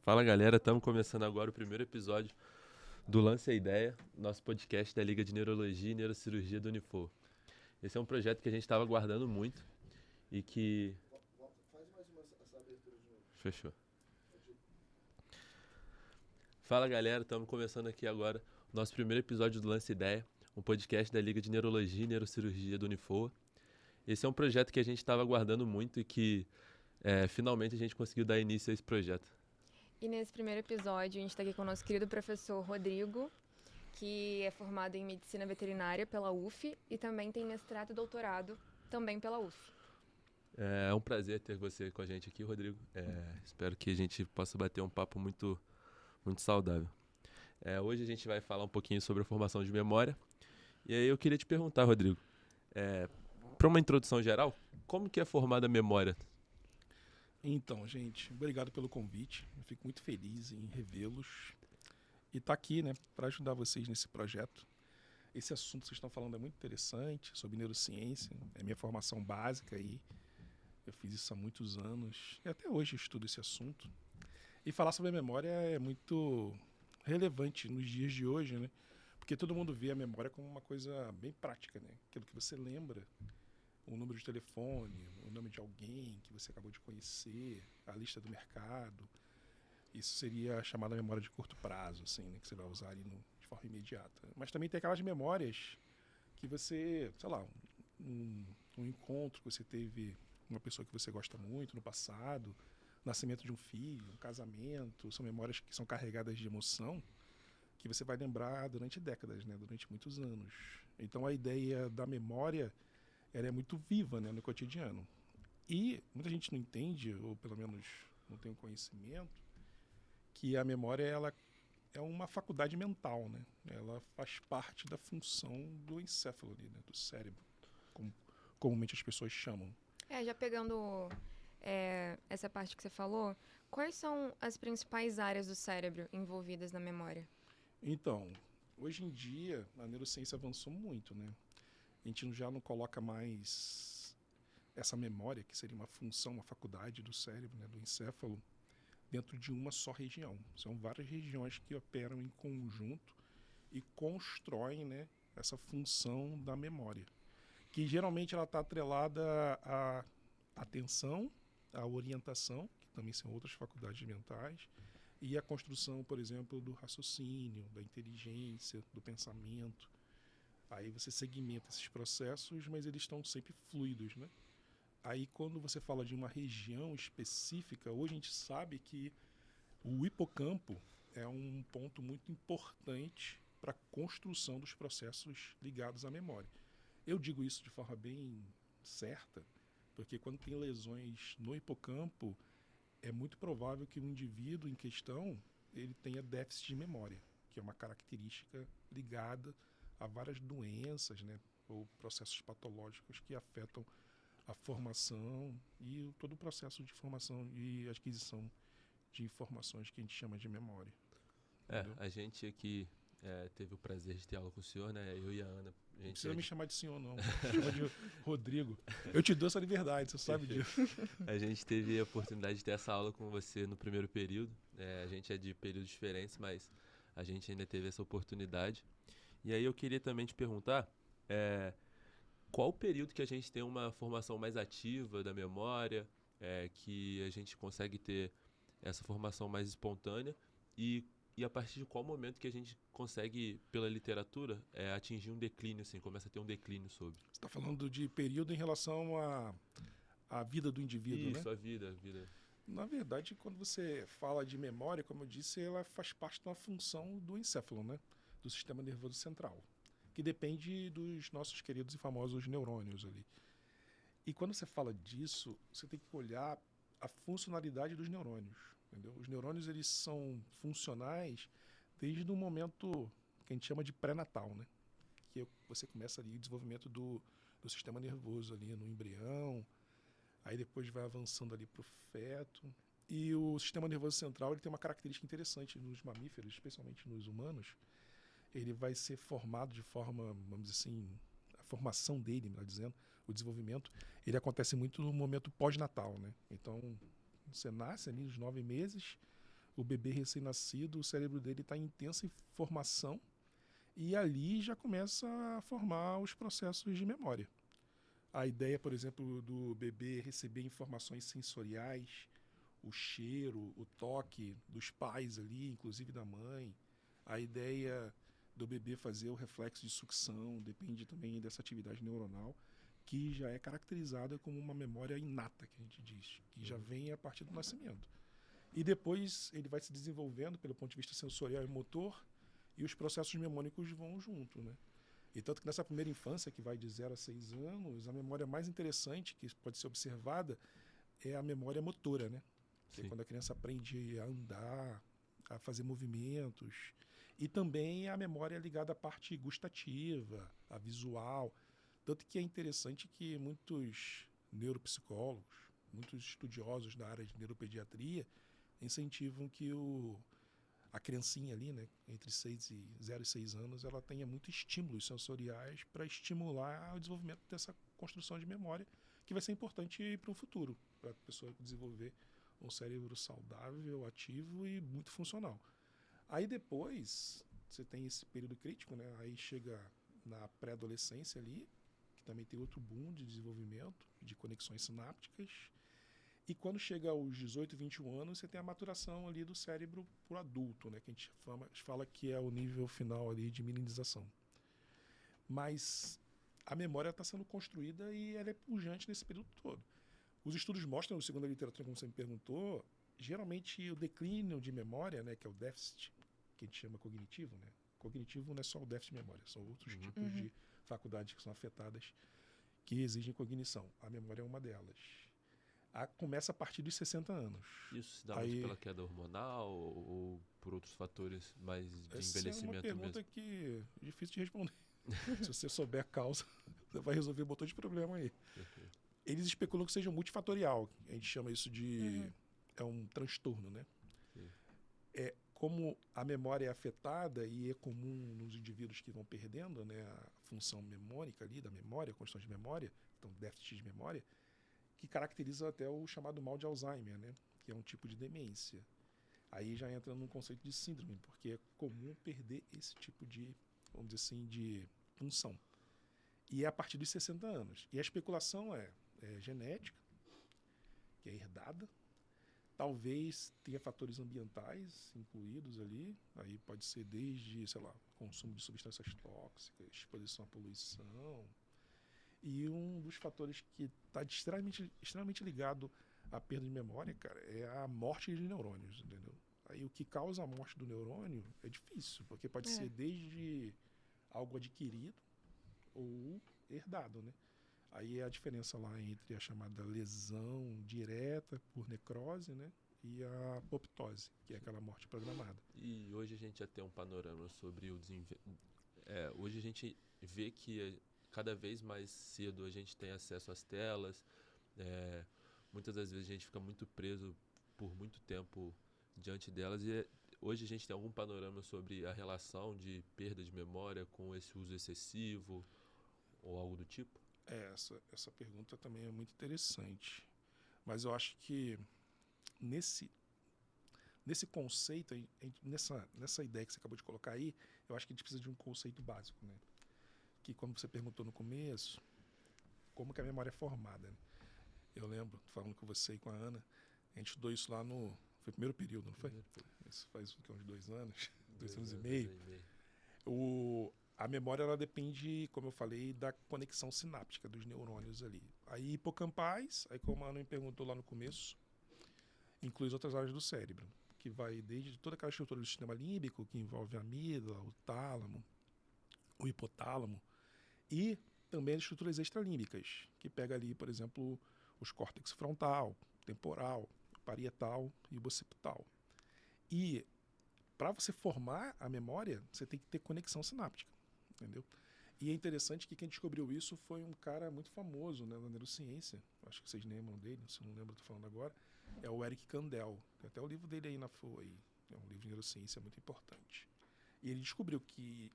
Fala galera, estamos começando agora o primeiro episódio do Lance a Ideia, nosso podcast da Liga de Neurologia e Neurocirurgia do Unifor. Esse é um projeto que a gente estava aguardando muito e que... Faz mais essa abertura de novo. Fechou. Fala galera, estamos começando aqui agora o nosso primeiro episódio do Lance a Ideia, um podcast da Liga de Neurologia e Neurocirurgia do Unifor. Esse é um projeto que a gente estava aguardando muito e que finalmente a gente conseguiu dar início a esse projeto. E nesse primeiro episódio, a gente está aqui com o nosso querido professor Rodrigo, que é formado em Medicina Veterinária pela UF e também tem mestrado e doutorado também pela UF. É um prazer ter você com a gente aqui, Rodrigo. Espero que a gente possa bater um papo muito saudável. Hoje a gente vai falar um pouquinho sobre a formação de memória. E aí eu queria te perguntar, Rodrigo, para uma introdução geral, como que é formada a memória? Então, gente, obrigado pelo convite. Eu fico muito feliz em revê-los e estar aqui, né, para ajudar vocês nesse projeto. Esse assunto que vocês estão falando é muito interessante, sobre neurociência. É minha formação básica e eu fiz isso há muitos anos e até hoje eu estudo esse assunto. E falar sobre a memória é muito relevante nos dias de hoje, né? Porque todo mundo vê a memória como uma coisa bem prática, né? Aquilo que você lembra, o número de telefone, o nome de alguém que você acabou de conhecer, a lista do mercado. Isso seria a chamada memória de curto prazo, assim, né? Que você vai usar ali de forma imediata. Mas também tem aquelas memórias que você, sei lá, um encontro que você teve com uma pessoa que você gosta muito no passado, nascimento de um filho, um casamento, são memórias que são carregadas de emoção que você vai lembrar durante décadas, né? Durante muitos anos. Então a ideia da memória ela é muito viva, né, no cotidiano. E muita gente não entende, ou pelo menos não tem o conhecimento, que a memória ela é uma faculdade mental, né? Ela faz parte da função do encéfalo ali, né, do cérebro, como comumente as pessoas chamam. Já pegando essa parte que você falou, quais são as principais áreas do cérebro envolvidas na memória? Então, hoje em dia a neurociência avançou muito, né? A gente já não coloca mais essa memória, que seria uma função, uma faculdade do cérebro, né, do encéfalo, dentro de uma só região. São várias regiões que operam em conjunto e constroem, né, essa função da memória, que geralmente ela está atrelada à atenção, à orientação, que também são outras faculdades mentais, e à construção, por exemplo, do raciocínio, da inteligência, do pensamento. Aí você segmenta esses processos, mas eles estão sempre fluidos, né? Aí quando você fala de uma região específica, hoje a gente sabe que o hipocampo é um ponto muito importante para a construção dos processos ligados à memória. Eu digo isso de forma bem certa, porque quando tem lesões no hipocampo, é muito provável que o indivíduo em questão ele tenha déficit de memória, que é uma característica ligada a várias doenças, né, ou processos patológicos que afetam a formação e todo o processo de formação e aquisição de informações que a gente chama de memória. Entendeu? A gente aqui teve o prazer de ter aula com o senhor, né? Eu e a Ana. Não precisa me chamar de senhor, não. Me chama de Rodrigo. Eu te dou essa liberdade, você sabe disso. A gente teve a oportunidade de ter essa aula com você no primeiro período. A gente é de períodos diferentes, mas a gente ainda teve essa oportunidade. E aí eu queria também te perguntar qual o período que a gente tem uma formação mais ativa da memória, que a gente consegue ter essa formação mais espontânea e a partir de qual momento que a gente consegue, pela literatura, atingir um declínio, assim, começa a ter um declínio sobre. Você está falando de período em relação à vida do indivíduo, né? Isso, a vida. Na verdade, quando você fala de memória, como eu disse, ela faz parte de uma função do encéfalo, né? Do sistema nervoso central, que depende dos nossos queridos e famosos neurônios ali. E quando você fala disso, você tem que olhar a funcionalidade dos neurônios, entendeu? Os neurônios eles são funcionais desde o momento que a gente chama de pré-natal, né? Que você começa ali o desenvolvimento do sistema nervoso ali no embrião, aí depois vai avançando ali para o feto. E o sistema nervoso central ele tem uma característica interessante nos mamíferos, especialmente nos humanos. Ele vai ser formado de forma, vamos dizer assim, a formação dele, melhor dizendo, o desenvolvimento, ele acontece muito no momento pós-natal, né? Então, você nasce ali nos 9 meses, o bebê recém-nascido, o cérebro dele está em intensa formação e ali já começa a formar os processos de memória. A ideia, por exemplo, do bebê receber informações sensoriais, o cheiro, o toque dos pais ali, inclusive da mãe, a ideia do bebê fazer o reflexo de sucção, depende também dessa atividade neuronal, que já é caracterizada como uma memória inata, que a gente diz, que já vem a partir do nascimento. E depois ele vai se desenvolvendo pelo ponto de vista sensorial e motor, e os processos mnemônicos vão junto, né? E tanto que nessa primeira infância, que vai de 0 a 6 anos, a memória mais interessante que pode ser observada é a memória motora, né? Que é quando a criança aprende a andar, a fazer movimentos. E também a memória ligada à parte gustativa, a visual. Tanto que é interessante que muitos neuropsicólogos, muitos estudiosos da área de neuropediatria, incentivam que a criancinha ali, né, entre 0 e 6 anos, ela tenha muitos estímulos sensoriais para estimular o desenvolvimento dessa construção de memória, que vai ser importante para o futuro, para a pessoa desenvolver um cérebro saudável, ativo e muito funcional. Aí depois, você tem esse período crítico, né? Aí chega na pré-adolescência ali, que também tem outro boom de desenvolvimento, de conexões sinápticas. E quando chega aos 18, 21 anos, você tem a maturação ali do cérebro pro adulto, né? Que a gente fala que é o nível final ali de milenização. Mas a memória está sendo construída e ela é pujante nesse período todo. Os estudos mostram, segundo a literatura, como você me perguntou, geralmente o declínio de memória, né, que é o déficit, que a gente chama cognitivo, né? Cognitivo não é só o déficit de memória, são outros tipos de faculdades que são afetadas que exigem cognição. A memória é uma delas. Começa a partir dos 60 anos. Isso se dá muito pela queda hormonal ou por outros fatores mais de envelhecimento mesmo? Essa é uma pergunta que é difícil de responder. Se você souber a causa, você vai resolver um montão de problema aí. Perfeito. Eles especulam que seja multifatorial. A gente chama isso de... É um transtorno, né? Sim. Como a memória é afetada e é comum nos indivíduos que vão perdendo, né, a função memórica ali da memória, a construção de memória, então déficit de memória, que caracteriza até o chamado mal de Alzheimer, né, que é um tipo de demência. Aí já entra num conceito de síndrome, porque é comum perder esse tipo de, vamos dizer assim, de função. E é a partir dos 60 anos. E a especulação é genética, que é herdada. Talvez tenha fatores ambientais incluídos ali. Aí pode ser desde, sei lá, consumo de substâncias tóxicas, exposição à poluição. E um dos fatores que está extremamente ligado à perda de memória, cara, é a morte de neurônios, entendeu? Aí o que causa a morte do neurônio é difícil, porque pode ser desde algo adquirido ou herdado, né? Aí é a diferença lá entre a chamada lesão direta por necrose, né, e a apoptose, que é aquela morte programada. E hoje a gente já tem um panorama sobre o desenvolvimento. Hoje a gente vê que cada vez mais cedo a gente tem acesso às telas. Muitas das vezes a gente fica muito preso por muito tempo diante delas. E hoje a gente tem algum panorama sobre a relação de perda de memória com esse uso excessivo ou algo do tipo? Essa pergunta também é muito interessante. Mas eu acho que nesse conceito, nessa ideia que você acabou de colocar aí, eu acho que a gente precisa de um conceito básico, né? Que, como você perguntou no começo, como que a memória é formada, né? Eu lembro, falando com você e com a Ana, a gente estudou isso lá foi o primeiro período, não foi? Isso faz uns 2 anos, 2 anos e meio. A memória, ela depende, como eu falei, da conexão sináptica dos neurônios ali. Aí hipocampais, aí como a Ana me perguntou lá no começo, inclui outras áreas do cérebro, que vai desde toda aquela estrutura do sistema límbico, que envolve a amígdala, o tálamo, o hipotálamo, e também as estruturas extralímbicas, que pega ali, por exemplo, os córtex frontal, temporal, parietal e o occipital. E para você formar a memória, você tem que ter conexão sináptica. Entendeu? E é interessante que quem descobriu isso foi um cara muito famoso, né, na neurociência. Acho que vocês lembram dele, se não lembro, estou falando agora. É o Eric Kandel. Tem até o livro dele aí na FOA. É um livro de neurociência muito importante. E ele descobriu que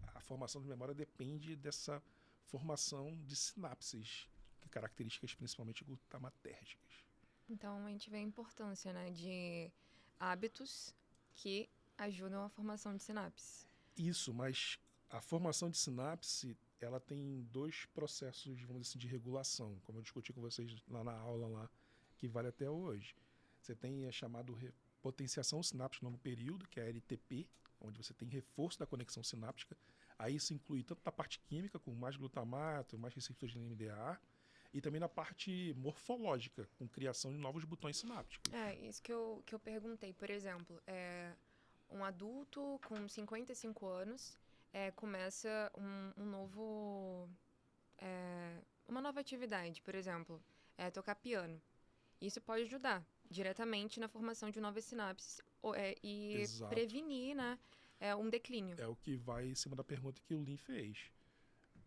a formação de memória depende dessa formação de sinapses, características principalmente glutamatérgicas. Então a gente vê a importância, né, de hábitos que ajudam a formação de sinapses. Isso, mas a formação de sinapse, ela tem dois processos, vamos dizer assim, de regulação, como eu discuti com vocês lá na aula, lá, que vale até hoje. Você tem a chamada potenciação sináptica no longo período, que é a LTP, onde você tem reforço da conexão sináptica. Aí isso inclui tanto na parte química, com mais glutamato, mais receptores de NMDA, e também na parte morfológica, com criação de novos botões sinápticos. Isso que eu perguntei. Por exemplo, um adulto com 55 anos começa uma nova atividade, por exemplo, tocar piano. Isso pode ajudar diretamente na formação de novas sinapses e Exato. prevenir, né, um declínio. É o que vai em cima da pergunta que o Lin fez.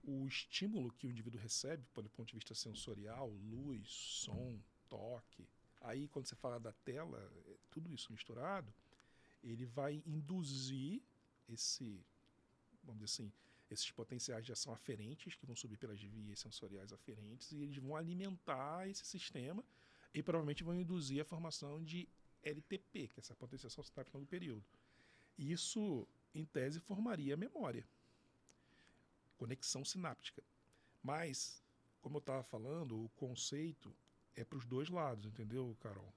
O estímulo que o indivíduo recebe, do ponto de vista sensorial, luz, som, toque, aí quando você fala da tela, tudo isso misturado, ele vai induzir vamos dizer assim, esses potenciais de ação aferentes, que vão subir pelas vias sensoriais aferentes, e eles vão alimentar esse sistema e provavelmente vão induzir a formação de LTP, que é essa potenciação sináptica no período. Isso, em tese, formaria a memória, conexão sináptica. Mas, como eu estava falando, o conceito é para os dois lados, entendeu, Carol?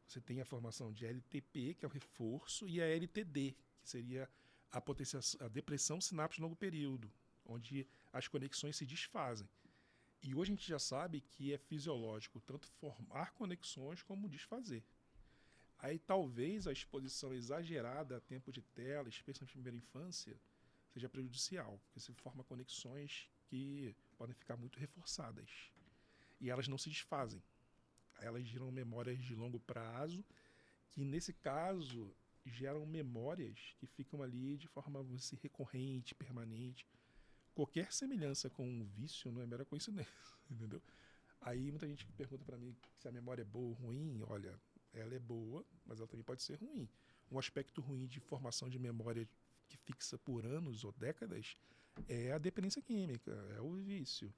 Você tem a formação de LTP, que é o reforço, e a LTD, que seria a depressão sináptica no longo período, onde as conexões se desfazem. E hoje a gente já sabe que é fisiológico tanto formar conexões como desfazer. Aí talvez a exposição exagerada a tempo de tela, especialmente na primeira infância, seja prejudicial, porque se forma conexões que podem ficar muito reforçadas. E elas não se desfazem. Elas geram memórias de longo prazo, que nesse caso geram memórias que ficam ali de forma recorrente, permanente. Qualquer semelhança com um vício não é mera coincidência, entendeu? Aí muita gente pergunta para mim se a memória é boa ou ruim. Olha, ela é boa, mas ela também pode ser ruim. Um aspecto ruim de formação de memória que fixa por anos ou décadas é a dependência química, é o vício.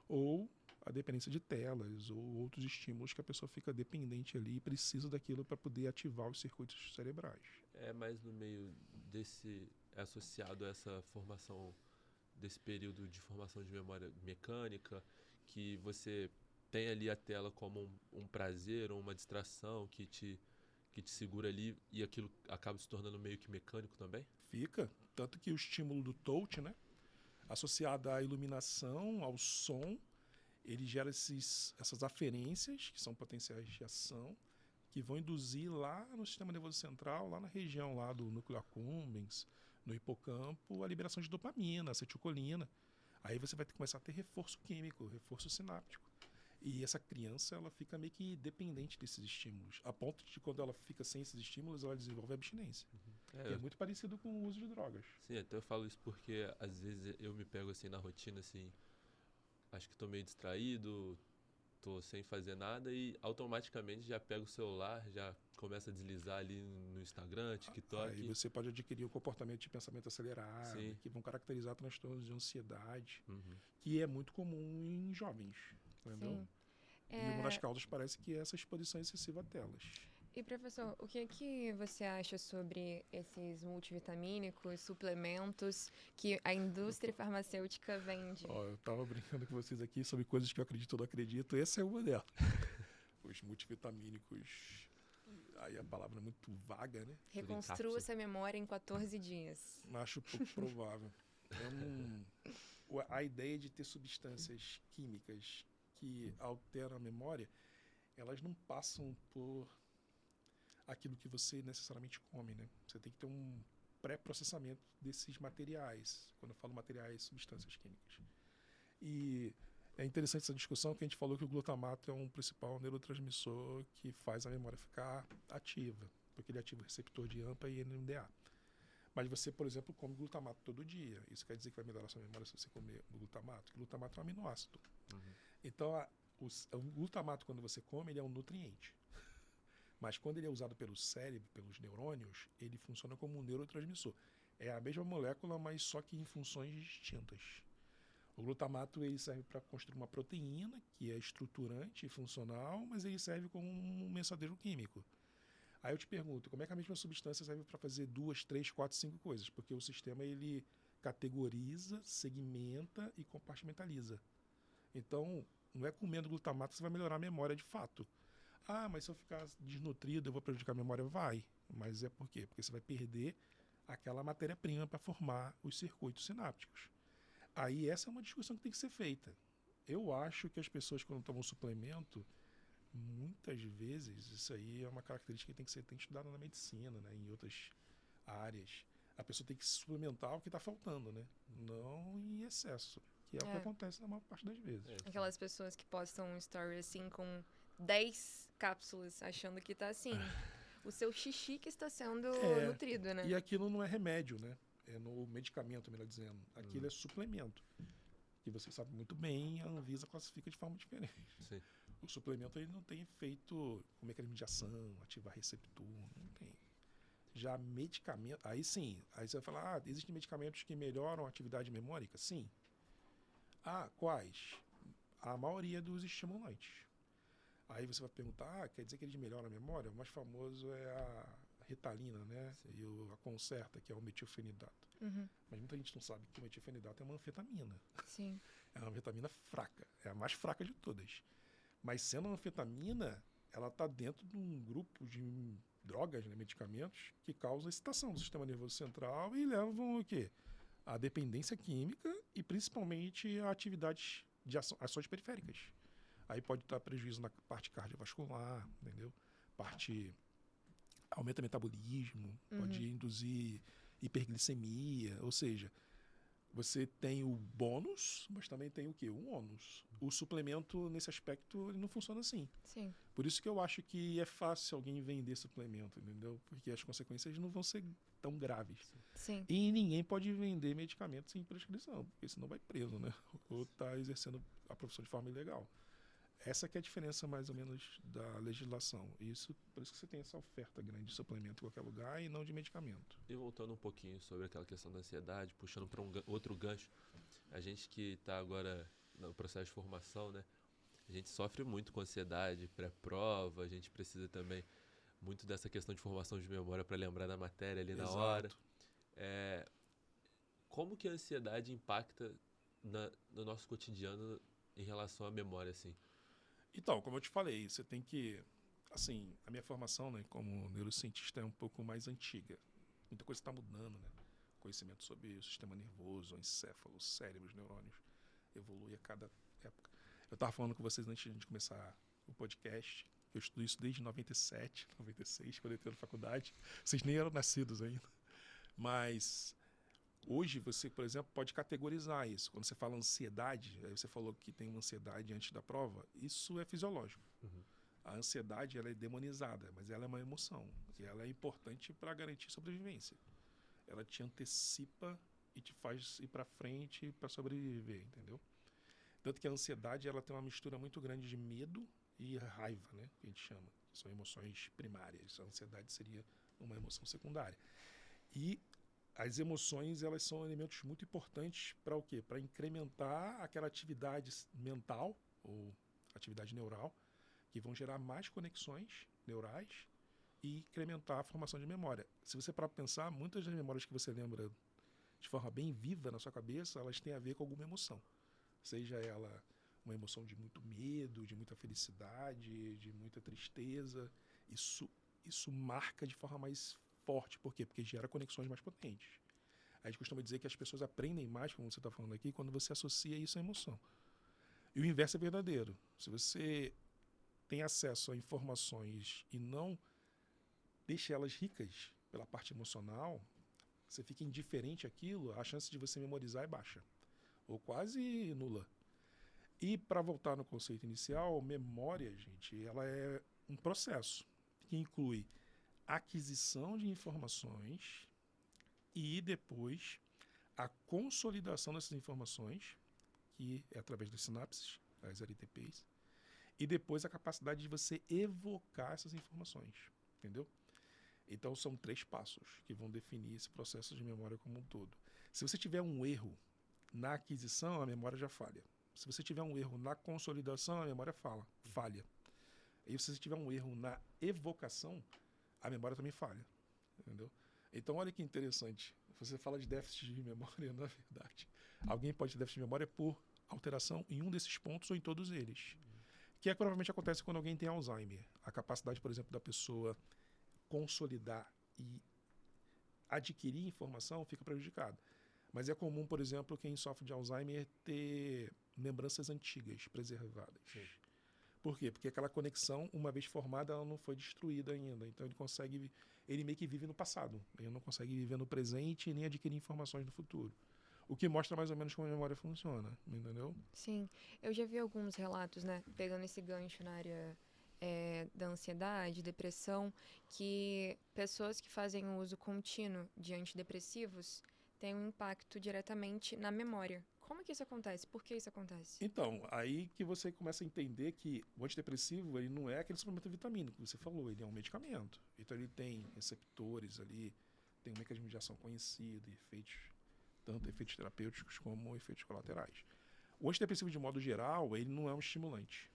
Ou a dependência de telas ou outros estímulos que a pessoa fica dependente ali e precisa daquilo para poder ativar os circuitos cerebrais. É mais no meio associado a essa formação, desse período de formação de memória mecânica, que você tem ali a tela como um prazer ou uma distração que te segura ali e aquilo acaba se tornando meio que mecânico também? Fica, tanto que o estímulo do touch, né, associado à iluminação, ao som, ele gera essas aferências, que são potenciais de ação, que vão induzir lá no sistema nervoso central, lá na região lá do núcleo accumbens, no hipocampo, a liberação de dopamina, acetilcolina. Aí você vai começar a ter reforço químico, reforço sináptico. E essa criança, ela fica meio que dependente desses estímulos, a ponto de quando ela fica sem esses estímulos, ela desenvolve abstinência. É muito parecido com o uso de drogas. Sim, até eu falo isso porque às vezes eu me pego assim na rotina, assim, acho que tô meio distraído, tô sem fazer nada e automaticamente já pego o celular, já começa a deslizar ali no Instagram, TikTok. Aí você pode adquirir o comportamento de pensamento acelerado, Sim. que vão caracterizar transtornos de ansiedade, que é muito comum em jovens, entendeu? Sim. E uma das causas parece que é essa exposição excessiva a telas. E, professor, o que você acha sobre esses multivitamínicos, suplementos que a indústria farmacêutica vende? Eu estava brincando com vocês aqui sobre coisas que eu acredito ou não acredito. Essa é uma delas. Os multivitamínicos, aí a palavra é muito vaga, né? Reconstrua essa memória em 14 dias. Acho pouco provável. A ideia de ter substâncias químicas que alteram a memória, elas não passam por aquilo que você necessariamente come, né? Você tem que ter um pré-processamento desses materiais. Quando eu falo materiais, substâncias químicas. E é interessante essa discussão que a gente falou que o glutamato é um principal neurotransmissor que faz a memória ficar ativa, porque ele ativa o receptor de AMPA e NMDA. Mas você, por exemplo, come glutamato todo dia. Isso quer dizer que vai melhorar a sua memória se você comer glutamato? Glutamato é um aminoácido. Então, o glutamato, quando você come, ele é um nutriente. Mas quando ele é usado pelo cérebro, pelos neurônios, ele funciona como um neurotransmissor. É a mesma molécula, mas só que em funções distintas. O glutamato ele serve para construir uma proteína, que é estruturante e funcional, mas ele serve como um mensageiro químico. Aí eu te pergunto, como é que a mesma substância serve para fazer 2, 3, 4, 5 coisas? Porque o sistema, ele categoriza, segmenta e compartimentaliza. Então, não é comendo glutamato que você vai melhorar a memória de fato. Ah, mas se eu ficar desnutrido, eu vou prejudicar a memória? Vai. Mas é por quê? Porque você vai perder aquela matéria-prima para formar os circuitos sinápticos. Aí essa é uma discussão que tem que ser feita. Eu acho que as pessoas, quando tomam suplemento, muitas vezes, isso aí é uma característica que tem que estudar na medicina, né, em outras áreas. A pessoa tem que suplementar o que está faltando, né? Não em excesso, que é o que acontece na maior parte das vezes. Aquelas pessoas que postam um story assim com 10 cápsulas, achando que tá assim. O seu xixi que está sendo nutrido, né? E aquilo não é remédio, né? É no medicamento, melhor dizendo. Aquilo é suplemento. Que você sabe muito bem, a Anvisa classifica de forma diferente. Sim. O suplemento ele não tem efeito com mecanismo de ação, ativar receptor, não tem. Já medicamento, aí sim, aí você vai falar, existem medicamentos que melhoram a atividade memórica? Sim. Ah, quais? A maioria dos estimulantes. Aí você vai perguntar, quer dizer que eles melhoram a memória? O mais famoso é a Ritalina, né? Sim. E a Concerta, que é o metilfenidato. Uhum. Mas muita gente não sabe que o metilfenidato é uma anfetamina. Sim. É uma anfetamina fraca, é a mais fraca de todas. Mas sendo uma anfetamina, ela está dentro de um grupo de drogas, né, medicamentos, que causam excitação do sistema nervoso central e levam o quê? A dependência química e principalmente a atividades de ações periféricas. Aí pode dar prejuízo na parte cardiovascular, entendeu? Aumenta o metabolismo, pode induzir hiperglicemia, ou seja, você tem o bônus, mas também tem o quê? O ônus. O suplemento, nesse aspecto, ele não funciona assim. Sim. Por isso que eu acho que é fácil alguém vender suplemento, entendeu? Porque as consequências não vão ser tão graves. Sim. E ninguém pode vender medicamento sem prescrição, porque senão vai preso, né? Ou está exercendo a profissão de forma ilegal. Essa que é a diferença, mais ou menos, da legislação. Por isso que você tem essa oferta grande de suplemento em qualquer lugar e não de medicamento. E voltando um pouquinho sobre aquela questão da ansiedade, puxando para outro gancho, a gente que está agora no processo de formação, né? A gente sofre muito com ansiedade pré-prova, a gente precisa também muito dessa questão de formação de memória para lembrar da matéria ali na hora. Como que a ansiedade impacta no nosso cotidiano em relação à memória, assim? Então, como eu te falei, você tem que... Assim, a minha formação, né, como neurocientista é um pouco mais antiga. Muita coisa está mudando, né? Conhecimento sobre o sistema nervoso, o encéfalo, o cérebro, os neurônios evolui a cada época. Eu estava falando com vocês antes de a gente começar o podcast. Eu estudo isso desde 97, 96, quando eu entrei na faculdade. Vocês nem eram nascidos ainda. Mas hoje você, por exemplo, pode categorizar isso. Quando você fala ansiedade, aí você falou que tem uma ansiedade antes da prova, isso é fisiológico. Uhum. A ansiedade ela é demonizada, mas ela é uma emoção. E ela é importante para garantir sobrevivência. Ela te antecipa e te faz ir para frente para sobreviver, entendeu? Tanto que a ansiedade ela tem uma mistura muito grande de medo e raiva, né? Que a gente chama. São emoções primárias. A ansiedade seria uma emoção secundária. E as emoções elas são elementos muito importantes para o quê? Para incrementar aquela atividade mental ou atividade neural que vão gerar mais conexões neurais e incrementar a formação de memória. Se você parar para pensar, muitas das memórias que você lembra de forma bem viva na sua cabeça, elas têm a ver com alguma emoção. Seja ela uma emoção de muito medo, de muita felicidade, de muita tristeza. Isso marca de forma mais forte. Por quê? Porque gera conexões mais potentes. A gente costuma dizer que as pessoas aprendem mais, como você está falando aqui, quando você associa isso à emoção. E o inverso é verdadeiro. Se você tem acesso a informações e não deixa elas ricas pela parte emocional, você fica indiferente àquilo, a chance de você memorizar é baixa. Ou quase nula. E para voltar no conceito inicial, memória, gente, ela é um processo que inclui aquisição de informações e depois a consolidação dessas informações, que é através das sinapses, as LTPs, e depois a capacidade de você evocar essas informações, entendeu? Então são 3 passos que vão definir esse processo de memória como um todo. Se você tiver um erro na aquisição, a memória já falha. Se você tiver um erro na consolidação, a memória falha. E se você tiver um erro na evocação, a memória também falha, entendeu? Então, olha que interessante. Você fala de déficit de memória, na verdade. Alguém pode ter déficit de memória por alteração em um desses pontos ou em todos eles. Que é que provavelmente acontece quando alguém tem Alzheimer. A capacidade, por exemplo, da pessoa consolidar e adquirir informação fica prejudicada. Mas é comum, por exemplo, quem sofre de Alzheimer ter lembranças antigas preservadas. Sim. Por quê? Porque aquela conexão, uma vez formada, ela não foi destruída ainda. Então ele meio que vive no passado. Ele não consegue viver no presente e nem adquirir informações no futuro. O que mostra mais ou menos como a memória funciona, entendeu? Sim, eu já vi alguns relatos, né, pegando esse gancho na área da ansiedade, depressão, que pessoas que fazem o uso contínuo de antidepressivos têm um impacto diretamente na memória. Como que isso acontece? Por que isso acontece? Então, aí que você começa a entender que o antidepressivo ele não é aquele suplemento vitamínico que você falou, ele é um medicamento. Então ele tem receptores ali, tem um mecanismo de ação conhecido, tanto efeitos terapêuticos como efeitos colaterais. O antidepressivo, de modo geral, ele não é um estimulante,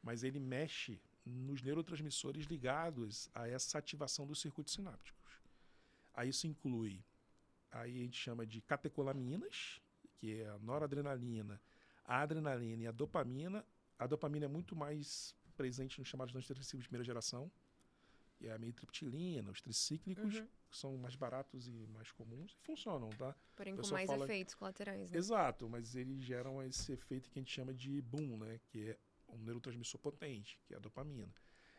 mas ele mexe nos neurotransmissores ligados a essa ativação dos circuitos sinápticos. Aí isso inclui, aí a gente chama de catecolaminas, que é a noradrenalina, a adrenalina e a dopamina. A dopamina é muito mais presente nos chamados antidepressivos de primeira geração, que é a amitriptilina, os tricíclicos, que são mais baratos e mais comuns, e funcionam, tá? Porém, com mais efeitos colaterais, né? Exato, mas eles geram esse efeito que a gente chama de boom, né? Que é um neurotransmissor potente, que é a dopamina.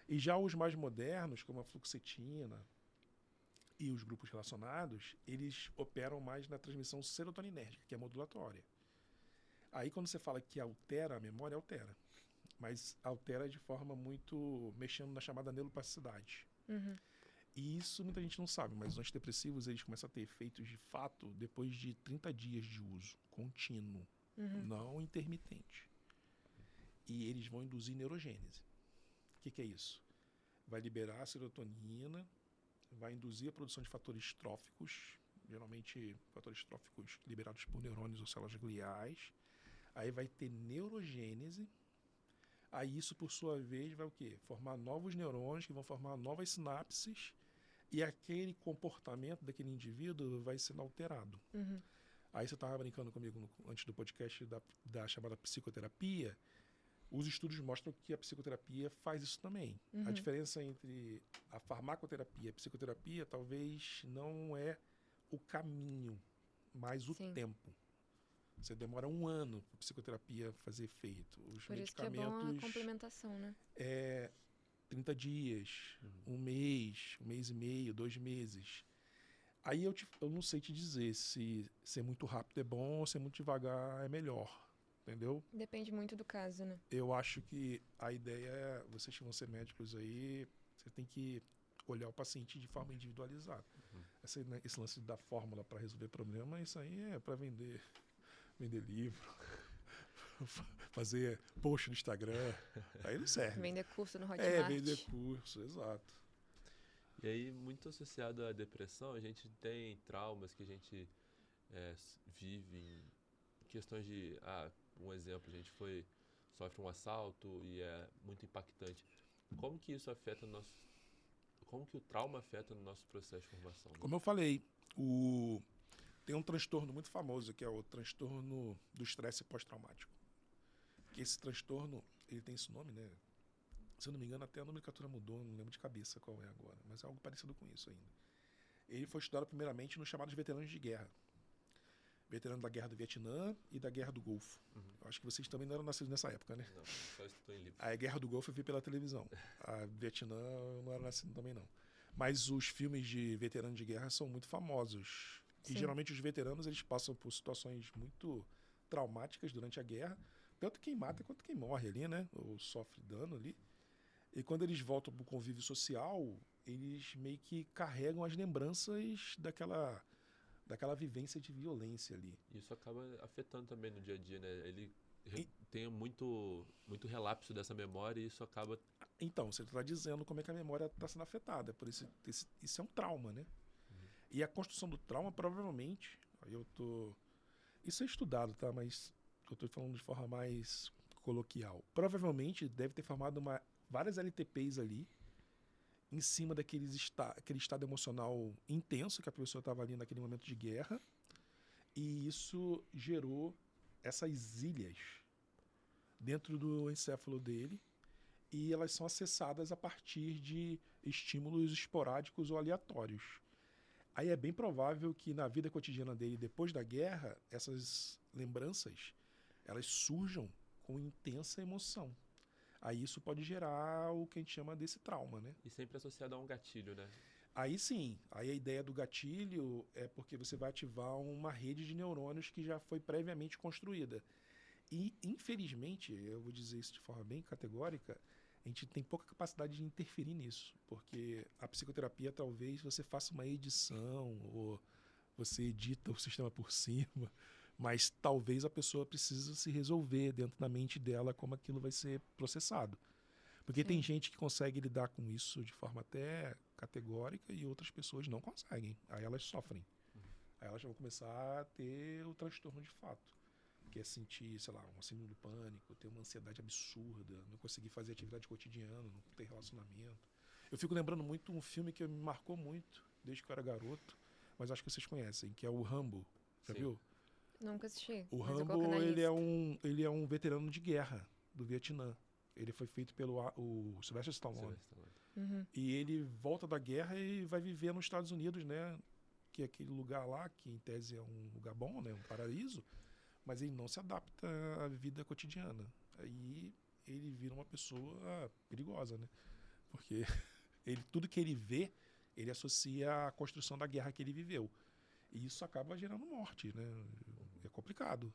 E já os mais modernos, como a fluoxetina e os grupos relacionados, eles operam mais na transmissão serotoninérgica, que é modulatória. Aí quando você fala que altera a memória, altera. Mas altera de forma muito mexendo na chamada neuroplasticidade. E isso muita gente não sabe, mas os antidepressivos eles começam a ter efeitos de fato depois de 30 dias de uso contínuo, não intermitente. E eles vão induzir neurogênese. O que é isso? Vai liberar a serotonina, vai induzir a produção de fatores tróficos, geralmente fatores tróficos liberados por neurônios ou células gliais. Aí vai ter neurogênese. Aí isso, por sua vez, vai o quê? Formar novos neurônios que vão formar novas sinapses e aquele comportamento daquele indivíduo vai sendo alterado. Aí você estava brincando comigo antes do podcast da chamada psicoterapia. Os estudos mostram que a psicoterapia faz isso também. A diferença entre a farmacoterapia e a psicoterapia talvez não é o caminho, mas o tempo. Você demora 1 ano para a psicoterapia fazer efeito. Os Por isso medicamentos, que é bom a complementação, né? 30 dias, 1 mês, 1 mês e meio, 2 meses. Aí eu não sei te dizer se ser muito rápido é bom ou ser muito devagar é melhor. Entendeu? Depende muito do caso, né? Eu acho que a ideia é, vocês que vão ser médicos aí, você tem que olhar o paciente de forma individualizada. Esse lance da fórmula para resolver problema, isso aí é para vender livro, fazer post no Instagram, aí não serve. Vender curso no Hotmart. Vender curso, exato. E aí, muito associado à depressão, a gente tem traumas que a gente vive em questões de... um exemplo, a gente sofre um assalto e é muito impactante. Como que isso afeta como que o trauma afeta no nosso processo de formação? Né? Como eu falei, tem um transtorno muito famoso, que é o transtorno do estresse pós-traumático. Que esse transtorno, ele tem esse nome, né? Se eu não me engano, até a nomenclatura mudou, não lembro de cabeça qual é agora, mas é algo parecido com isso ainda. Ele foi estudado primeiramente nos chamados veteranos de guerra. Veterano da Guerra do Vietnã e da Guerra do Golfo. Acho que vocês também não eram nascidos nessa época, né? Não, só estou em livro. A Guerra do Golfo eu vi pela televisão. A Vietnã eu não era nascido também, não. Mas os filmes de veteranos de guerra são muito famosos. Sim. E geralmente os veteranos eles passam por situações muito traumáticas durante a guerra. Tanto quem mata quanto quem morre ali, né? Ou sofre dano ali. E quando eles voltam para o convívio social, eles meio que carregam as lembranças daquela vivência de violência ali. Isso acaba afetando também no dia a dia, né? Ele tem muito relapso dessa memória e isso acaba... Então, você está dizendo como é que a memória está sendo afetada. Por isso é um trauma, né? E a construção do trauma, provavelmente... Isso é estudado, tá? Mas eu estou falando de forma mais coloquial. Provavelmente deve ter formado várias LTPs ali em cima aquele estado emocional intenso que a pessoa estava ali naquele momento de guerra, e isso gerou essas ilhas dentro do encéfalo dele, e elas são acessadas a partir de estímulos esporádicos ou aleatórios. Aí é bem provável que na vida cotidiana dele, depois da guerra, essas lembranças, elas surjam com intensa emoção. Aí isso pode gerar o que a gente chama desse trauma, né? E sempre associado a um gatilho, né? Aí sim, aí a ideia do gatilho é porque você vai ativar uma rede de neurônios que já foi previamente construída. E, infelizmente, eu vou dizer isso de forma bem categórica, a gente tem pouca capacidade de interferir nisso, porque a psicoterapia talvez você faça uma edição ou você edita o sistema por cima, mas talvez a pessoa precise se resolver dentro da mente dela como aquilo vai ser processado. Porque tem gente que consegue lidar com isso de forma até categórica e outras pessoas não conseguem. Aí elas sofrem. Aí elas vão começar a ter o transtorno de fato. Que é sentir, sei lá, uma síndrome do pânico, ter uma ansiedade absurda, não conseguir fazer atividade cotidiana, não ter relacionamento. Eu fico lembrando muito um filme que me marcou muito, desde que eu era garoto, mas acho que vocês conhecem, que é o Rambo. Já Sim. viu? Nunca assisti. O mas eu Rambo, coloco na lista. ele é um veterano de guerra do Vietnã. Ele foi feito pelo o Sylvester Stallone. Uhum. E ele volta da guerra e vai viver nos Estados Unidos, né? Que é aquele lugar lá, que em tese é um lugar bom, né? Um paraíso. Mas ele não se adapta à vida cotidiana. Aí ele vira uma pessoa perigosa, né? Porque tudo que ele vê, ele associa à construção da guerra que ele viveu. E isso acaba gerando morte, né? É complicado.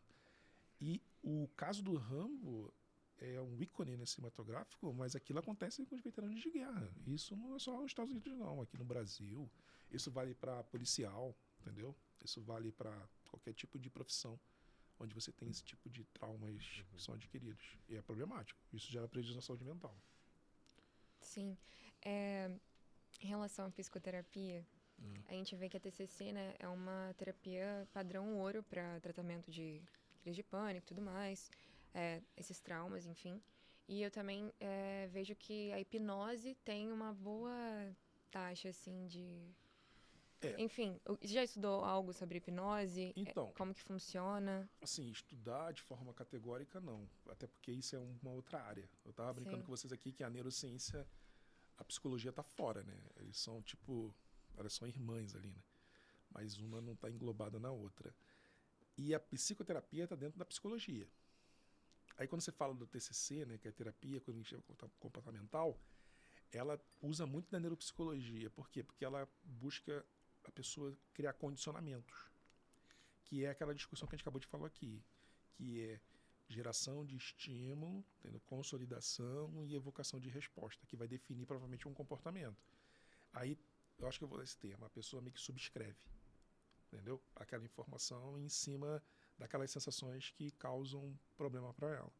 E o caso do Rambo é um ícone, né, cinematográfico, mas aquilo acontece com os veteranos de guerra. Isso não é só nos Estados Unidos, não. Aqui no Brasil, isso vale para policial, entendeu? Isso vale para qualquer tipo de profissão onde você tem esse tipo de traumas que são adquiridos. E é problemático. Isso gera prejuízo na saúde mental. Sim. Em relação à psicoterapia, a gente vê que a TCC, né, é uma terapia padrão ouro para tratamento de crise de pânico e tudo mais, esses traumas, enfim. E eu também vejo que a hipnose tem uma boa taxa, assim, de... Enfim, você já estudou algo sobre hipnose? Então, Como que funciona? assim, estudar de forma categórica, não. Até porque isso é uma outra área. Eu estava brincando Sim. com vocês aqui que a neurociência, a psicologia está fora, né? Eles são, tipo, elas são irmãs ali, né? Mas uma não está englobada na outra. E a psicoterapia está dentro da psicologia. Aí quando você fala do TCC, né, que é a terapia cognitiva comportamental, ela usa muito da neuropsicologia. Por quê? Porque ela busca a pessoa criar condicionamentos, que é aquela discussão que a gente acabou de falar aqui, que é geração de estímulo, consolidação e evocação de resposta, que vai definir provavelmente um comportamento. Aí, eu acho que eu vou dar esse termo, a pessoa meio que subscreve, entendeu? Aquela informação em cima daquelas sensações que causam problema para ela.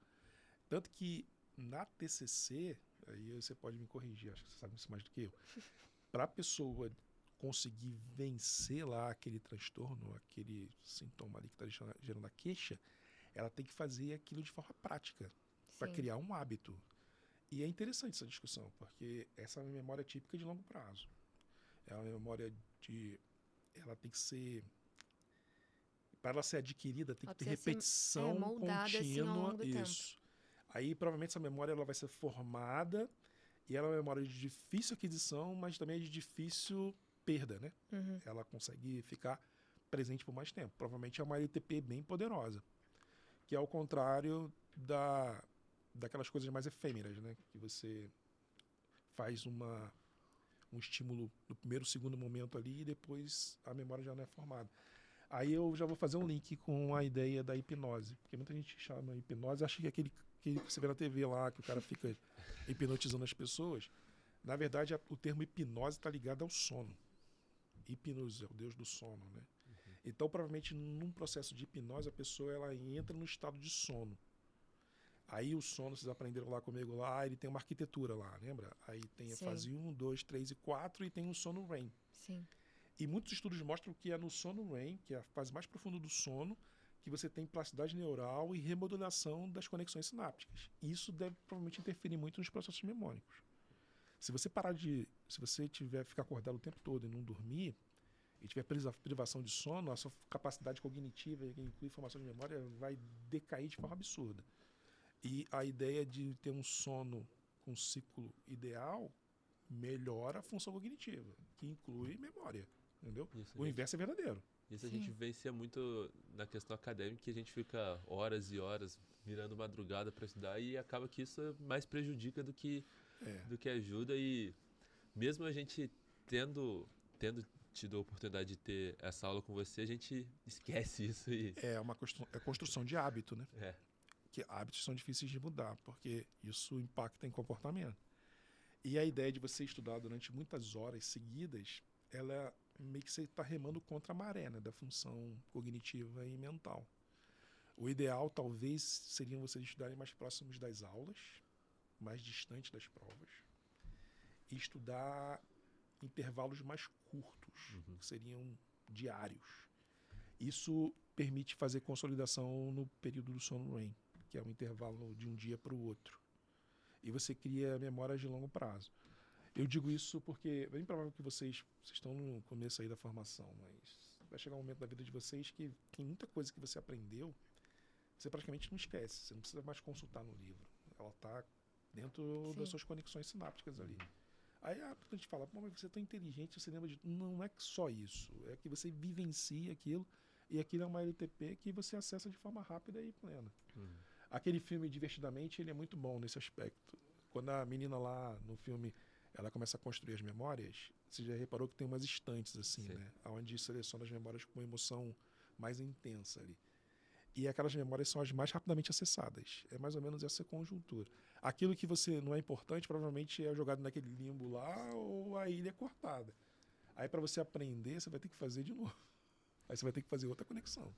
Tanto que na TCC, aí você pode me corrigir, acho que você sabe isso mais do que eu, para a pessoa conseguir vencer lá aquele transtorno, aquele sintoma ali que está gerando a queixa, ela tem que fazer aquilo de forma prática, para criar um hábito. E é interessante essa discussão, porque essa é uma memória típica de longo prazo. É uma memória de... Ela tem que ser... Para ela ser adquirida, tem que ter repetição moldada contínua. assim ao longo do Isso. Aí, provavelmente, essa memória ela vai ser formada e ela é uma memória de difícil aquisição, mas também de difícil perda, né? Uhum. Ela consegue ficar presente por mais tempo. Provavelmente é uma LTP bem poderosa, que é ao contrário daquelas coisas mais efêmeras, né? Que você faz um estímulo no primeiro, segundo momento ali e depois a memória já não é formada. Aí eu já vou fazer um link com a ideia da hipnose, porque muita gente chama hipnose, acha que é aquele que você vê na TV lá, que o cara fica hipnotizando as pessoas. Na verdade, o termo hipnose está ligado ao sono. Hipnos é o deus do sono, né? Então, provavelmente, num processo de hipnose, a pessoa ela entra no estado de sono. Aí o sono, vocês aprenderam lá comigo lá, ele tem uma arquitetura lá, lembra? Aí tem a fase 1, 2, 3 e 4 e tem o sono REM. Sim. E muitos estudos mostram que é no sono REM, que é a fase mais profunda do sono, que você tem plasticidade neural e remodulação das conexões sinápticas. Isso deve provavelmente interferir muito nos processos memóricos. Se você ficar acordado o tempo todo e não dormir, e tiver privação de sono, a sua capacidade cognitiva, que inclui formação de memória, vai decair de forma absurda. E a ideia de ter um sono com ciclo ideal melhora a função cognitiva, que inclui memória, entendeu? O inverso é verdadeiro. Isso a gente Sim. vivencia muito na questão acadêmica, que a gente fica horas e horas virando madrugada para estudar e acaba que isso mais prejudica do que ajuda. E mesmo a gente tendo tido a oportunidade de ter essa aula com você, a gente esquece isso e É construção de hábito, né? é, Que hábitos são difíceis de mudar, porque isso impacta em comportamento. E a ideia de você estudar durante muitas horas seguidas, ela meio que você está remando contra a maré, né, da função cognitiva e mental. O ideal, talvez, seria vocês estudarem mais próximos das aulas, mais distantes das provas, e estudar intervalos mais curtos, que seriam diários. Isso permite fazer consolidação no período do sono REM, que é um intervalo de um dia para o outro. E você cria memórias de longo prazo. Eu digo isso porque é bem provável que vocês estão no começo aí da formação, mas vai chegar um momento da vida de vocês que tem muita coisa que você aprendeu, você praticamente não esquece. Você não precisa mais consultar no livro. Ela está dentro das suas conexões sinápticas ali. Aí a gente fala, pô, mas você é tão inteligente, você lembra de... Não é só isso. É que você vivencia aquilo e aquilo é uma LTP que você acessa de forma rápida e plena. Aquele filme, Divertidamente, ele é muito bom nesse aspecto. Quando a menina lá no filme, ela começa a construir as memórias, você já reparou que tem umas estantes assim, né? Onde seleciona as memórias com uma emoção mais intensa ali. E aquelas memórias são as mais rapidamente acessadas. É mais ou menos essa conjuntura. Aquilo que você não é importante, provavelmente é jogado naquele limbo lá ou a ilha é cortada. Aí para você aprender, você vai ter que fazer de novo. Aí você vai ter que fazer outra conexão.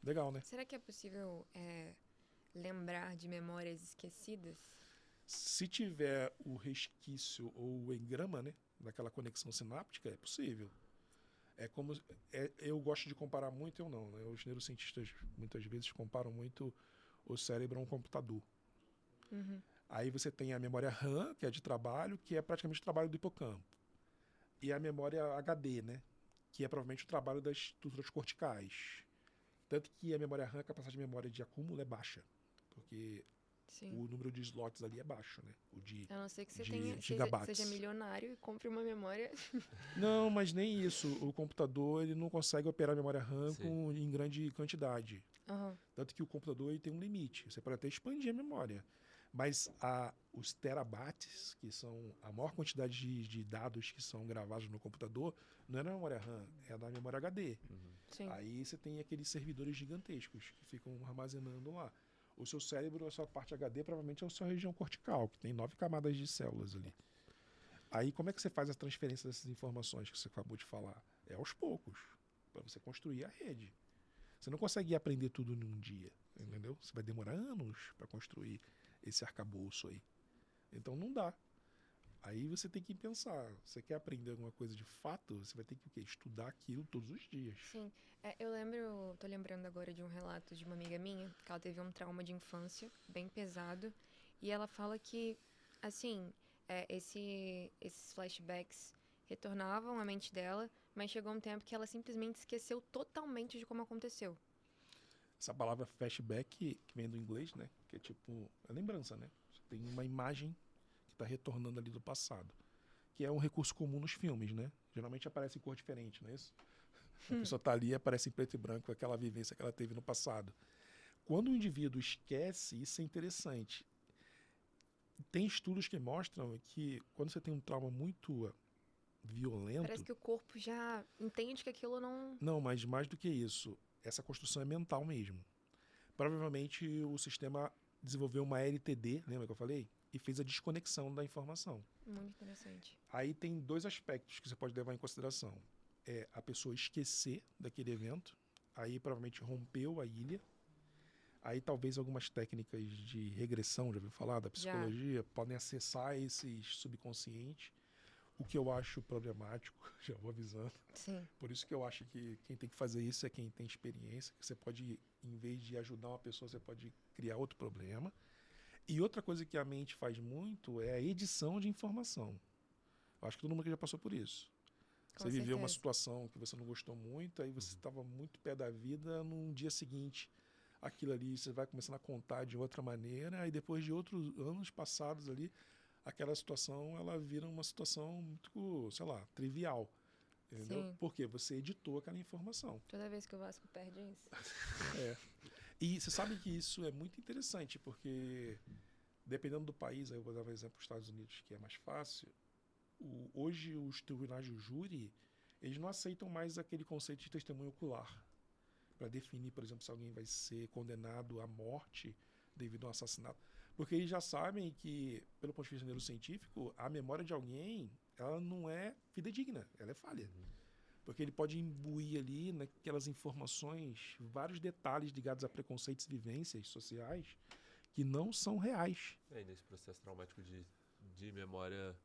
Legal, né? Será que é possível lembrar de memórias esquecidas? Se tiver o resquício ou o engrama, né, daquela conexão sináptica, é possível. É como eu gosto de comparar muito, eu não, né? Os neurocientistas muitas vezes comparam muito o cérebro a um computador. Aí você tem a memória RAM, que é de trabalho, que é praticamente o trabalho do hipocampo. E a memória HD, né, que é provavelmente o trabalho das estruturas corticais. Tanto que a memória RAM, a capacidade de memória de acúmulo é baixa, porque o número de slots ali é baixo, né? O de a não ser que você seja milionário e compre uma memória. Não, mas nem isso. O computador ele não consegue operar a memória RAM em grande quantidade. Tanto que o computador ele tem um limite. Você pode até expandir a memória. Mas os terabytes, que são a maior quantidade de dados que são gravados no computador, não é na memória RAM, é na memória HD. Aí você tem aqueles servidores gigantescos que ficam armazenando lá. O seu cérebro, a sua parte HD, provavelmente é a sua região cortical, que tem 9 camadas de células ali. Aí como é que você faz a transferência dessas informações que você acabou de falar? É aos poucos, para você construir a rede. Você não consegue aprender tudo num dia, entendeu? Você vai demorar anos para construir esse arcabouço aí. Então não dá. Aí você tem que pensar, você quer aprender alguma coisa de fato, você vai ter que estudar aquilo todos os dias. Sim, tô lembrando agora de um relato de uma amiga minha, que ela teve um trauma de infância bem pesado, e ela fala que, assim, esses flashbacks retornavam à mente dela, mas chegou um tempo que ela simplesmente esqueceu totalmente de como aconteceu. Essa palavra flashback, que vem do inglês, né? Que é tipo, é lembrança, né? Você tem uma imagem que está retornando ali do passado. Que é um recurso comum nos filmes, né? Geralmente aparece em cor diferente, não é isso? A pessoa está ali e aparece em preto e branco aquela vivência que ela teve no passado. Quando o indivíduo esquece, isso é interessante. Tem estudos que mostram que quando você tem um trauma muito violento... Parece que o corpo já entende que aquilo não... Não, mas mais do que isso, essa construção é mental mesmo. Provavelmente o sistema desenvolveu uma LTD, lembra que eu falei? E fez a desconexão da informação. Muito interessante. Aí tem 2 aspectos que você pode levar em consideração. É a pessoa esquecer daquele evento, aí provavelmente rompeu a ilha, aí talvez algumas técnicas de regressão, já ouviu falar, da psicologia, podem acessar esses subconscientes, o que eu acho problemático, já vou avisando. Sim. Por isso que eu acho que quem tem que fazer isso é quem tem experiência, que você pode, em vez de ajudar uma pessoa, você pode criar outro problema. E outra coisa que a mente faz muito é a edição de informação. Eu acho que todo mundo aqui já passou por isso. Com Você viveu uma certeza. situação que você não gostou muito, aí você estava muito pé da vida, num dia seguinte, aquilo ali você vai começando a contar de outra maneira, aí depois de outros anos passados ali, aquela situação ela vira uma situação muito, sei lá, trivial. Entendeu? Sim. Porque você editou aquela informação. Toda vez que o Vasco perde é isso. É. E você sabe que isso é muito interessante, porque dependendo do país, aí eu vou dar um exemplo dos Estados Unidos, que é mais fácil, hoje os tribunais do júri, eles não aceitam mais aquele conceito de testemunho ocular para definir, por exemplo, se alguém vai ser condenado à morte devido a um assassinato. Porque eles já sabem que, pelo ponto de vista neurocientífico, a memória de alguém ela não é fidedigna, ela é falha. Porque ele pode imbuir ali naquelas informações vários detalhes ligados a preconceitos e vivências sociais que não são reais. E nesse processo traumático de memória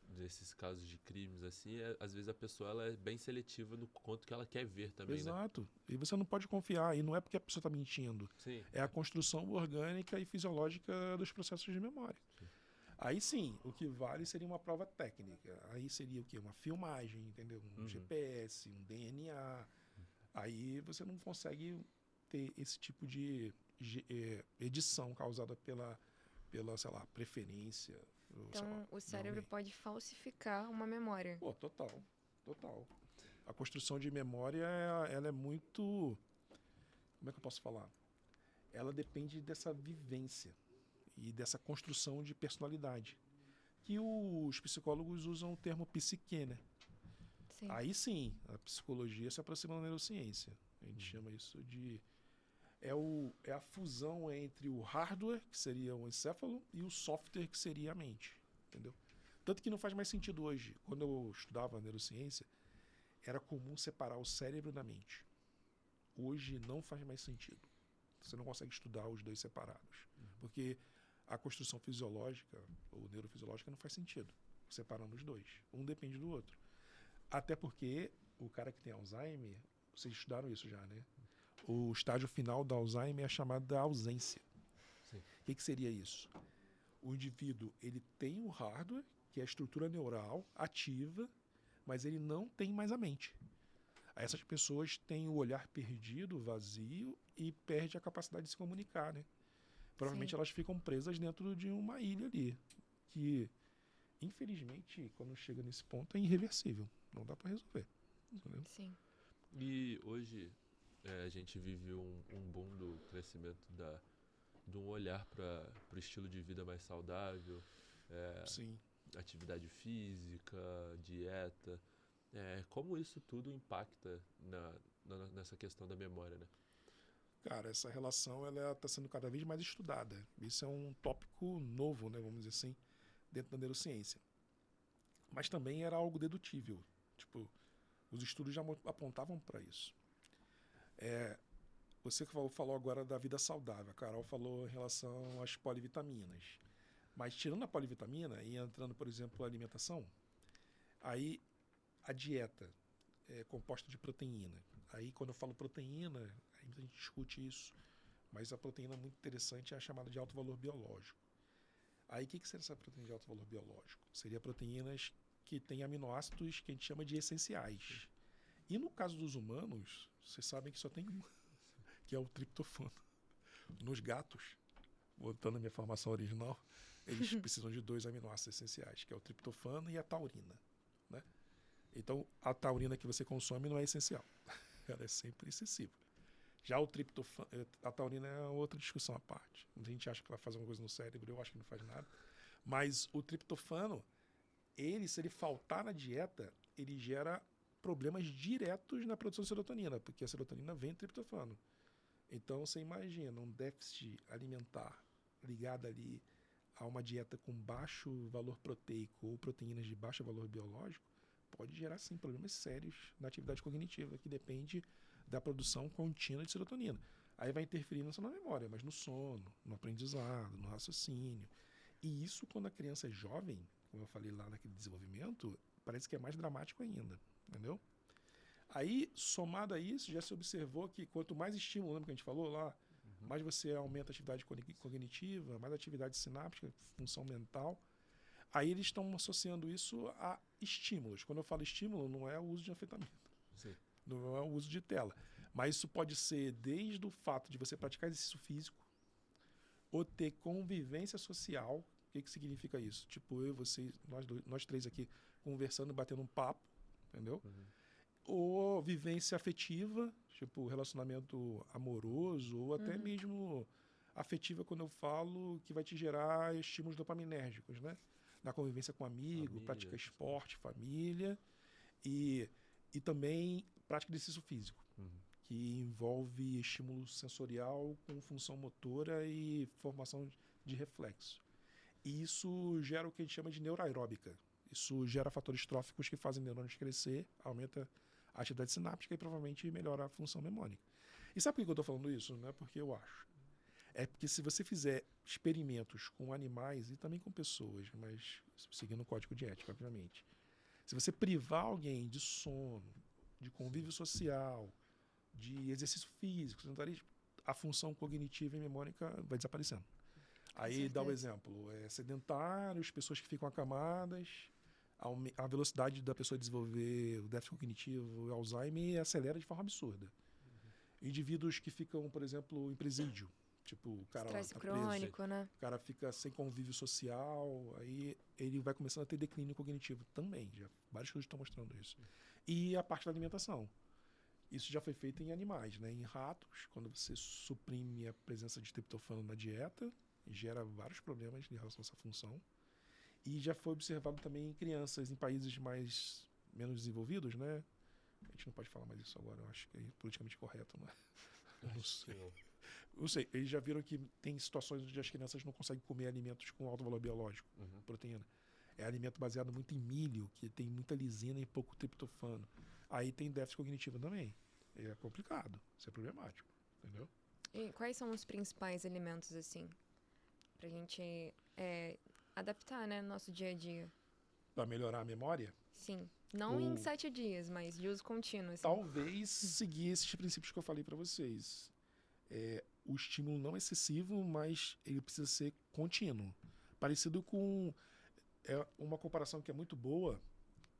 desses casos de crimes, assim, às vezes a pessoa ela é bem seletiva no quanto que ela quer ver também, né? Exato. E você não pode confiar. E não é porque a pessoa está mentindo. Sim. É a construção orgânica e fisiológica dos processos de memória. Sim. Aí sim, o que vale seria uma prova técnica. Aí seria o quê? Uma filmagem, entendeu? Um GPS, um DNA. Aí você não consegue ter esse tipo de edição causada pela, sei lá, preferência. Ou, sei lá, Então, o de cérebro alguém. pode falsificar uma memória. Pô, total, total. A construção de memória, ela é muito... Como é que eu posso falar? Ela depende dessa vivência e dessa construção de personalidade. Que os psicólogos usam o termo psique, né? Sim. Aí sim, a psicologia se aproxima da neurociência. A gente chama isso de... É a fusão entre o hardware, que seria o encéfalo, e o software, que seria a mente. Entendeu? Tanto que não faz mais sentido hoje. Quando eu estudava neurociência, era comum separar o cérebro da mente. Hoje não faz mais sentido. Você não consegue estudar os dois separados. Porque a construção fisiológica ou neurofisiológica não faz sentido separando os dois. Um depende do outro. Até porque o cara que tem Alzheimer, vocês estudaram isso já, né? O estágio final do Alzheimer é chamado da ausência. Sim. O que seria isso? O indivíduo ele tem o hardware, que é a estrutura neural ativa, mas ele não tem mais a mente. Aí essas pessoas têm o olhar perdido, vazio, e perde a capacidade de se comunicar, né? Provavelmente Sim. elas ficam presas dentro de uma ilha ali, que, infelizmente, quando chega nesse ponto, é irreversível. Não dá para resolver. Entendeu? Sim. E hoje a gente vive um boom do crescimento de um olhar para o estilo de vida mais saudável, Sim. atividade física, dieta. Como isso tudo impacta nessa questão da memória, né? Cara, essa relação ela está sendo cada vez mais estudada. Isso é um tópico novo, né, vamos dizer assim, dentro da neurociência. Mas também era algo dedutível. Tipo, os estudos já apontavam para isso. Você que falou agora da vida saudável. A Carol falou em relação às polivitaminas. Mas tirando a polivitamina e entrando, por exemplo, a alimentação, aí a dieta é composta de proteína. Aí quando eu falo proteína, aí a gente discute isso. Mas a proteína muito interessante é a chamada de alto valor biológico. Aí o que seria essa proteína de alto valor biológico? Seria proteínas que têm aminoácidos que a gente chama de essenciais. E no caso dos humanos, vocês sabem que só tem um, que é o triptofano. Nos gatos, voltando à minha formação original, eles precisam de 2 aminoácidos essenciais, que é o triptofano e a taurina. Né? Então, a taurina que você consome não é essencial. Ela é sempre excessiva. Já o triptofano, a taurina é outra discussão à parte. A gente acha que ela faz alguma coisa no cérebro, eu acho que não faz nada. Mas o triptofano, se ele faltar na dieta, ele gera problemas diretos na produção de serotonina, porque a serotonina vem do triptofano. Então, você imagina um déficit alimentar ligado ali a uma dieta com baixo valor proteico ou proteínas de baixo valor biológico, pode gerar, sim, problemas sérios na atividade cognitiva, que depende da produção contínua de serotonina. Aí vai interferir não só na memória, mas no sono, no aprendizado, no raciocínio. E isso, quando a criança é jovem, como eu falei lá naquele desenvolvimento, parece que é mais dramático ainda, entendeu? Aí, somado a isso, já se observou que quanto mais estímulo, lembra que a gente falou lá, mais você aumenta a atividade cognitiva, mais atividade sináptica, função mental. Aí eles estão associando isso a estímulos. Quando eu falo estímulo, não é o uso de anfetamina, Sim. não é o uso de tela. Mas isso pode ser desde o fato de você praticar exercício físico ou ter convivência social. O que significa isso? Tipo, eu, você, nós três aqui conversando, batendo um papo, entendeu? Ou vivência afetiva, tipo relacionamento amoroso, ou até mesmo afetiva, quando eu falo que vai te gerar estímulos dopaminérgicos, né? Na convivência com amigo, Família. prática esporte, família e também prática de exercício físico, que envolve estímulo sensorial com função motora e formação de reflexo. E isso gera o que a gente chama de neuroaeróbica. Isso gera fatores tróficos que fazem neurônios crescer, aumenta a atividade sináptica e provavelmente melhora a função memórica. E sabe por que eu estou falando isso? Não é porque eu acho. É porque se você fizer experimentos com animais e também com pessoas, mas seguindo o código de ética, obviamente, se você privar alguém de sono, de convívio social, de exercício físico, a função cognitiva e memórica vai desaparecendo. Aí dá o exemplo, sedentários, pessoas que ficam acamadas, a velocidade da pessoa desenvolver o déficit cognitivo e Alzheimer acelera de forma absurda. Indivíduos que ficam, por exemplo, em presídio, tipo, o cara Estresse tá crônico, preso, né? o cara fica sem convívio social, aí ele vai começando a ter declínio cognitivo também. Vários estudos estão mostrando isso. E a parte da alimentação. Isso já foi feito em animais, né? Em ratos, quando você suprime a presença de triptofano na dieta, gera vários problemas em relação a essa função. E já foi observado também em crianças em países menos desenvolvidos, né? A gente não pode falar mais isso agora, eu acho que é politicamente correto, né? Eu não sei. Não sei, eles já viram que tem situações onde as crianças não conseguem comer alimentos com alto valor biológico, proteína. É alimento baseado muito em milho, que tem muita lisina e pouco triptofano. Aí tem déficit cognitivo também. É complicado, isso é problemático, entendeu? E quais são os principais alimentos, assim, pra gente adaptar, né, no nosso dia a dia? Para melhorar a memória, Sim. Não em 7 dias, mas de uso contínuo, assim. talvez seguir esses princípios que eu falei para vocês. O estímulo não excessivo, mas ele precisa ser contínuo. Parecido com uma comparação que é muito boa,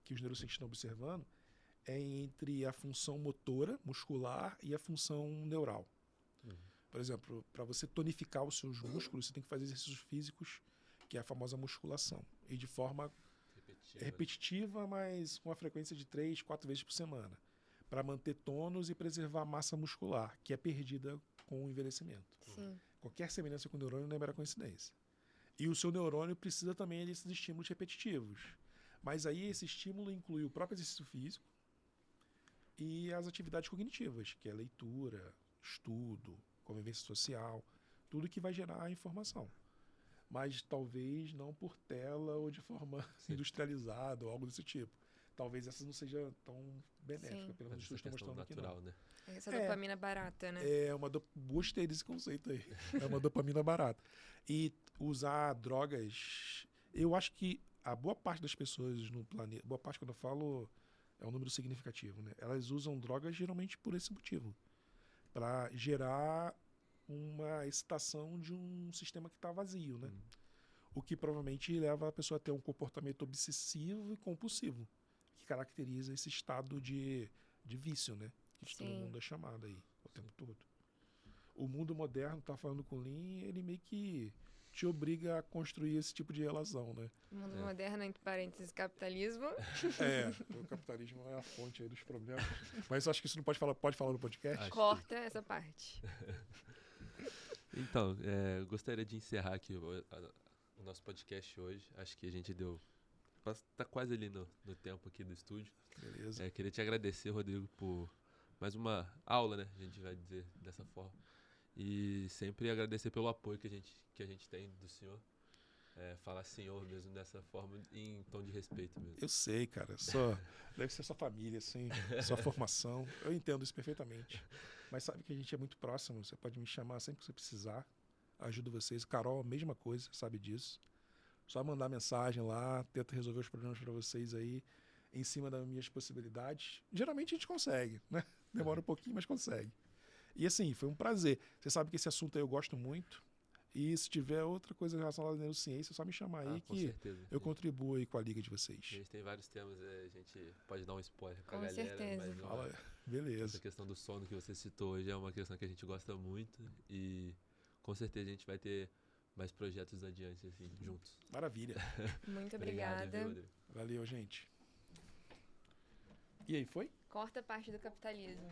que os neurocientistas estão observando, é entre a função motora, muscular, e a função neural. Por exemplo, para você tonificar os seus músculos, você tem que fazer exercícios físicos, que é a famosa musculação. E de forma repetitiva, mas com a frequência de 3, 4 vezes por semana. Para manter tônus e preservar a massa muscular, que é perdida com o envelhecimento. Sim. Qualquer semelhança com o neurônio não é mera coincidência. E o seu neurônio precisa também desses estímulos repetitivos. Mas aí esse estímulo inclui o próprio exercício físico e as atividades cognitivas, que é leitura, estudo, convivência social, tudo que vai gerar informação. Mas talvez não por tela ou de forma industrializada ou algo desse tipo. Talvez essa não seja tão benéfica, pelo menos os estudos estão mostrando aqui natural, não. né? Essa dopamina barata, né? Gostei desse conceito aí. É uma dopamina barata. E usar drogas, eu acho que a boa parte das pessoas no planeta, boa parte quando eu falo é um número significativo, né? Elas usam drogas geralmente por esse motivo, para gerar uma excitação de um sistema que está vazio, né? O que provavelmente leva a pessoa a ter um comportamento obsessivo e compulsivo, que caracteriza esse estado de vício, né? Que todo mundo é chamado aí o tempo todo. O mundo moderno, tá falando com o Lean, ele meio que te obriga a construir esse tipo de relação, né? O mundo moderno, entre parênteses, capitalismo. O capitalismo é a fonte aí dos problemas. Mas eu acho que isso não pode falar no podcast? Corta essa parte. Então, eu gostaria de encerrar aqui o nosso podcast hoje. Acho que a gente tá quase ali no tempo aqui do estúdio. Beleza. Queria te agradecer, Rodrigo, por mais uma aula, né? A gente vai dizer dessa forma. E sempre agradecer pelo apoio que a gente tem do senhor. Falar senhor mesmo dessa forma, em tom de respeito mesmo. Eu sei, cara. Deve ser sua família, assim, sua formação. Eu entendo isso perfeitamente. Mas sabe que a gente é muito próximo. Você pode me chamar sempre que você precisar. Ajudo vocês. Carol, a mesma coisa, sabe disso. Só mandar mensagem lá, tento resolver os problemas para vocês aí, em cima das minhas possibilidades. Geralmente a gente consegue, né? Demora um pouquinho, mas consegue. E assim, foi um prazer. Você sabe que esse assunto aí eu gosto muito. E se tiver outra coisa relacionada à neurociência, é só me chamar aí Com que certeza. eu contribuo aí com a liga de A vocês. gente tem vários temas, a gente pode dar um spoiler pra Com galera. certeza. Mas Fala, essa beleza. questão do sono que você citou hoje é uma questão que a gente gosta muito e com certeza a gente vai ter mais projetos adiante, assim, juntos. Maravilha. Muito Obrigado, obrigada. viu, Rodrigo? Valeu, gente. E aí, foi? Corta a parte do capitalismo.